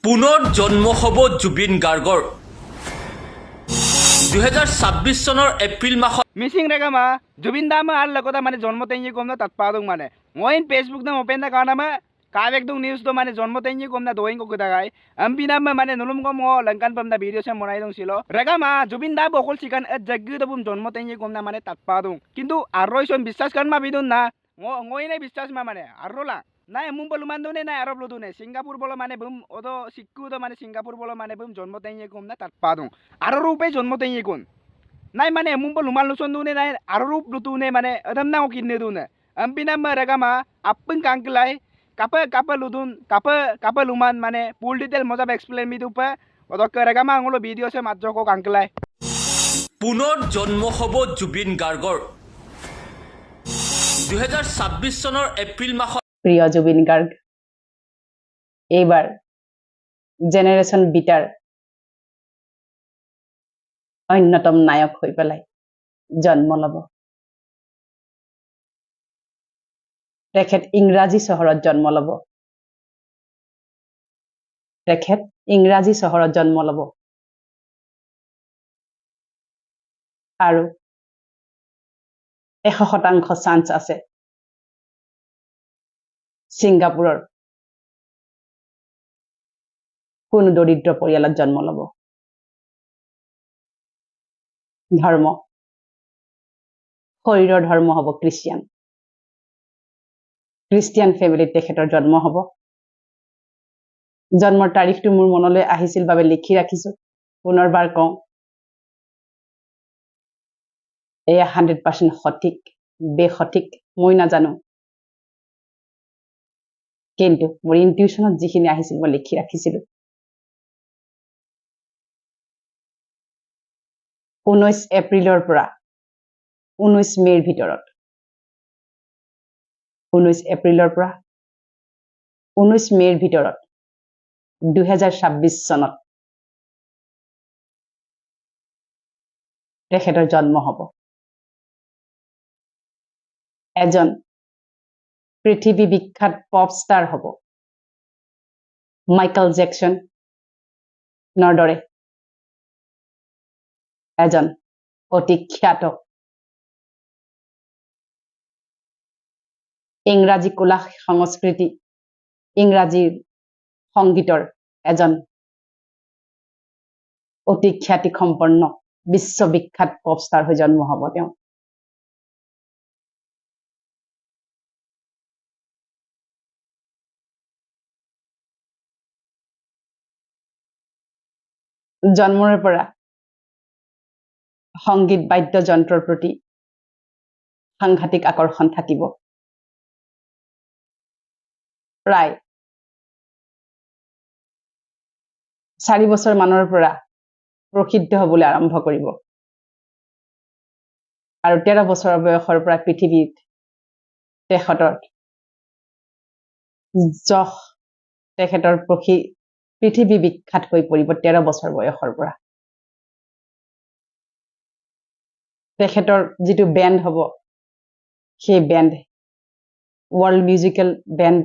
পুনৰ জন্ম হ'ব জুবিন গাৰ্গৰ 2026 চনৰ এপ্ৰিল মাহত মিসিং রেখা মা জুবিন দাম আর লগতা মানে জন্ম তেঞ্জি কম না তাত পাদং মানে মই ফেসবুক না ওপেন দা কারণে মা কাবেক দং নিউজ তো মানে জন্ম তেঞ্জি কম না দোয়িং ko dagai ampi na মানে নুলুম কম লঙ্কান পাম না ভিডিও সে মনাই দং ছিল রেখা মা জুবিন দা বকল চিকান জাগি দবুম জন্ম তেঞ্জি কম না মানে তাত পাদং কিন্তু আরইছন বিশ্বাস কান মা বিদুন না ngoi নাই বিশ্বাস মা মানে আরলা নাই মুম বলু মানদুনে নাই আরব লদুনে সিঙ্গাপুর বলো মানে বুম ওদো সিক্কু তো মানে সিঙ্গাপুর বলো মানে বুম জন্ম তেঞ্জি কম না তাত পাদং আর রূপে জন্ম তেঞ্জি কোন নাই মানে মুম্বল lumal luson dune nay arup lutune mane adam na kinne dune ampina maraga ma appun kangklai kapa ludun kapa luman mane full detail moja explain mi dupa odok raga ma angolo video se matjo ko kangklai পুনৰ জন্ম হ'ব জুবিন গাৰ্গৰ 2026 চনৰ এপ্ৰিল মাহত প্ৰিয় জুবিন গাৰ্গ এইবাৰ generation bitter অন্যতম নায়ক হৈ পেলাই জন্ম ল'ব তেখেত ইংৰাজী চহৰত জন্ম ল'ব তেখেত ইংৰাজী চহৰত জন্ম ল'ব আৰু 100% চান্স আছে ছিংগাপুৰৰ কোনো দৰিদ্ৰ পৰিয়ালত জন্ম ল'ব ধৰ্ম শৰীৰৰ ধৰ্ম হ'ব খ্ৰীষ্টিয়ান ফেমিলিত তেখেতৰ জন্ম হ'ব জন্মৰ তাৰিখটো মোৰ মনলৈ আহিছিল বাবে লিখি ৰাখিছো পুনৰবাৰ কওঁ এয়া 100% সঠিক বেসঠিক মই নাজানো কিন্তু মোৰ ইনটিউশনত যিখিনি আহিছিল মই লিখি ৰাখিছিলো 19 এপ্ৰিলৰ পৰা 19 মেৰ ভিতৰত 19 এপ্ৰিলৰ পৰা 19 মেৰ ভিতৰত 2026 চনত তেখেতৰ জন্ম হ'ব এজন পৃথিৱী বিখ্যাত পপ ষ্টাৰ হ'ব মাইকেল জেকসন নৰদৰে এজন অতি খ্যাত ইংৰাজী কলা সংস্কৃতি ইংৰাজী সংগীতৰ এজন অতি খ্যাতি সম্পন্ন বিশ্ববিখ্যাত পপ ষ্টাৰ হৈ জন্ম হ'ব তেওঁ জন্মৰ পৰা সংগীত বাদ্যযন্ত্ৰৰ প্ৰতি সাংঘাতিক আকৰ্ষণ থাকিব প্ৰায় 4 বছৰ মানৰ পৰা প্ৰসিদ্ধ হ'বলৈ আৰম্ভ কৰিব আৰু 13 বছৰৰ বয়সৰ পৰা পৃথিৱীত তেখেতৰ যশ তেখেতৰ পৃথিৱী বিখ্যাত হৈ পৰিব 13 বছৰ বয়সৰ পৰা তেখেতৰ যিটো বেণ্ড হ'ব সেই বেণ্ড ৱৰ্ল্ড মিউজিকেল বেণ্ড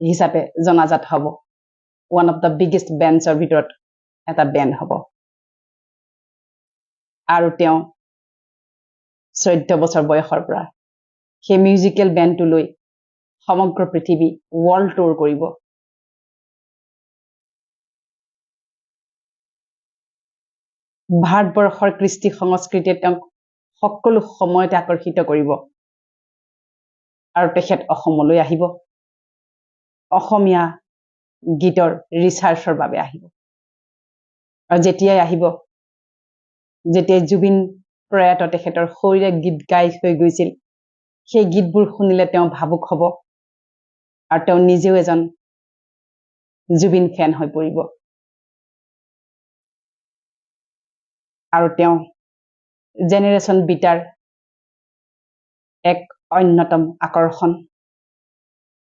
হিচাপে জনাজাত হ'ব ওৱান অফ দ্য বিগেষ্ট বেণ্ডছৰ ভিতৰত এটা বেণ্ড হ'ব আৰু তেওঁ 14 বছৰ বয়সৰ পৰা সেই মিউজিকেল বেণ্ডটো লৈ সমগ্ৰ পৃথিৱী ৱৰ্ল্ড টুৰ কৰিব ভাৰতবৰ্ষৰ কৃষ্টি সংস্কৃতিয়ে তেওঁক সকলো সময়তে আকৰ্ষিত কৰিব আৰু তেখেত অসমলৈ আহিব অসমীয়া গীতৰ ৰিচাৰ্চৰ বাবে আহিব আৰু যেতিয়াই আহিব যেতিয়াই জুবিন প্ৰয়াত তেখেতৰ শৰীৰে গীত গাই হৈ গৈছিল সেই গীতবোৰ শুনিলে তেওঁ ভাবুক হ'ব আৰু তেওঁ নিজেও এজন জুবিন ফেন হৈ পৰিব আৰু তেওঁ জেনেৰেশ্যন বিটাৰ এক অন্যতম আকৰ্ষণ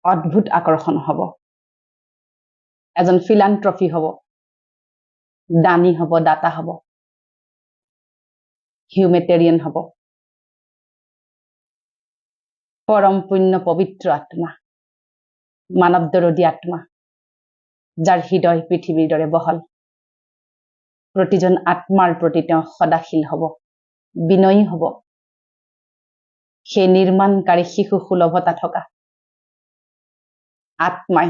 অদ্ভুত আকৰ্ষণ হ'ব এজন ফিলান্থ্ৰফি হ'ব দানী হ'ব দাতা হ'ব হিউমেটেৰিয়ান হ'ব পৰম পুণ্য পবিত্ৰ আত্মা মানৱ দৰদী আত্মা যাৰ হৃদয় পৃথিৱীৰ দৰে বহল। প্ৰতিজন আত্মাৰ প্ৰতি তেওঁ সদাশীল হ'ব, বিনয়ী হ'ব। সেই নিৰ্মাণকাৰী শিশু সুলভতা থকা আত্মাই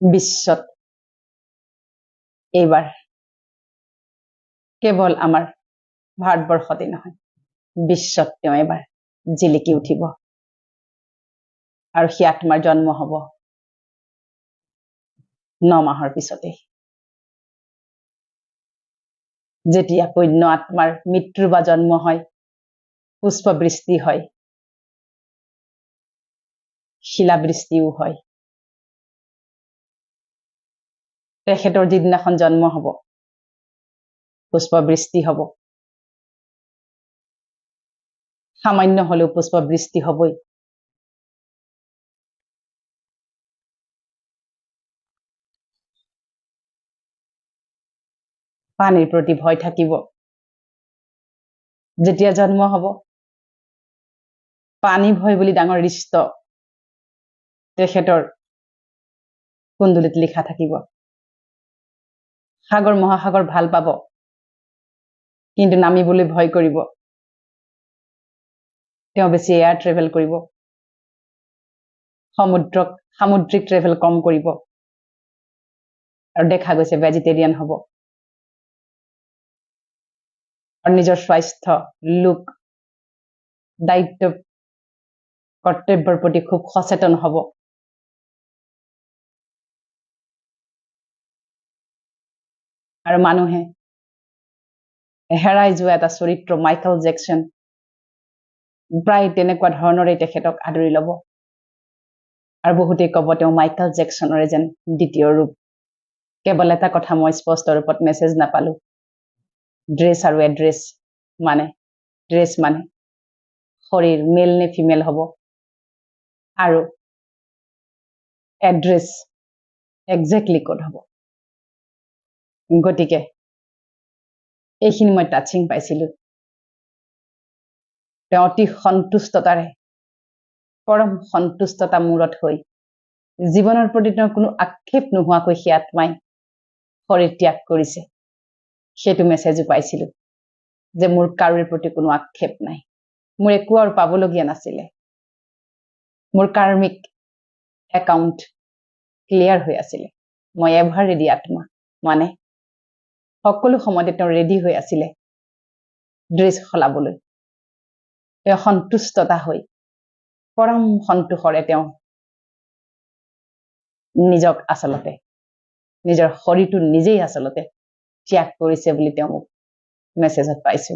বিশ্বত এইবাৰ কেৱল আমাৰ ভাৰতবৰ্ষতে নহয়, বিশ্বত তেওঁ এবাৰ জিলিকি উঠিব আৰু সেই আত্মাৰ জন্ম হ'ব 9 মাহৰ পিছতেই। যেতিয়া পুণ্য আত্মাৰ মৃত্যু বা জন্ম হয়, পুষ্পবৃষ্টি হয়, শিলাবৃষ্টিও হয়। তেখেতৰ যিদিনাখন জন্ম হ'ব, পুষ্পবৃষ্টি হ'ব। সামান্য হলেও পুষ্পবৃষ্টি হ'বই। পানীৰ প্ৰতি ভয় থাকিব। যেতিয়া জন্ম হ'ব, পানী ভয় বুলি ডাঙৰ ৰিষ্ট তেখেতৰ কুণ্ডলীত লিখা থাকিব। সাগৰ মহাসাগৰ ভাল পাব, কিন্তু নামিবলৈ ভয় কৰিব। তেওঁ বেছি এয়াৰ ট্ৰেভেল কৰিব, সামুদ্ৰিক ট্ৰেভেল কম কৰিব, আৰু দেখা গৈছে ভেজিটেৰিয়ান হ'ব। আৰু নিজৰ স্বাস্থ্য, লোক, দায়িত্ব, কৰ্তব্যৰ প্ৰতি খুব সচেতন হ'ব। আৰু মানুহে হেৰাই যোৱা এটা চৰিত্ৰ মাইকেল জেকচন, প্ৰায় তেনেকুৱা ধৰণৰে তেখেতক আদৰি ল'ব। আৰু বহুতেই ক'ব তেওঁ মাইকেল জেকচনৰে যেন দ্বিতীয় ৰূপ। কেৱল এটা কথা মই স্পষ্ট ৰূপত মেছেজ নাপালো, ড্ৰেছ আৰু এড্ৰেছ মানে, ড্ৰেছ মানে শৰীৰ মেল নে ফিমেল হ'ব, আৰু এড্ৰেছ একজেক্টলি ক'ত হ'ব। গতিকে এইখিনি মই টাচিং পাইছিলো। তেওঁ অতি সন্তুষ্টতাৰে, পৰম সন্তুষ্টতা মূৰত হৈ, জীৱনৰ প্ৰতি তেওঁ কোনো আক্ষেপ নোহোৱাকৈ সেই আত্মাই শৰীৰ ত্যাগ কৰিছে। সেইটো মেছেজো পাইছিলো যে মোৰ কাৰোৰে প্ৰতি কোনো আক্ষেপ নাই, মোৰ একো আৰু পাবলগীয়া নাছিলে, মোৰ কাৰ্মিক একাউণ্ট ক্লিয়াৰ হৈ আছিলে। মই এভাৰ ৰেডি আত্মা, মানে সকলো সময়তে তেওঁ ৰেডি হৈ আছিলে ড্ৰেছ সলাবলৈ। তেওঁ সন্তুষ্টতা হৈ, পৰম সন্তোষৰে তেওঁ নিজক আচলতে, নিজৰ শৰীৰটো নিজেই আচলতে ত্যাগ কৰিছে বুলি তেওঁ মোক মেছেজত পাইছো।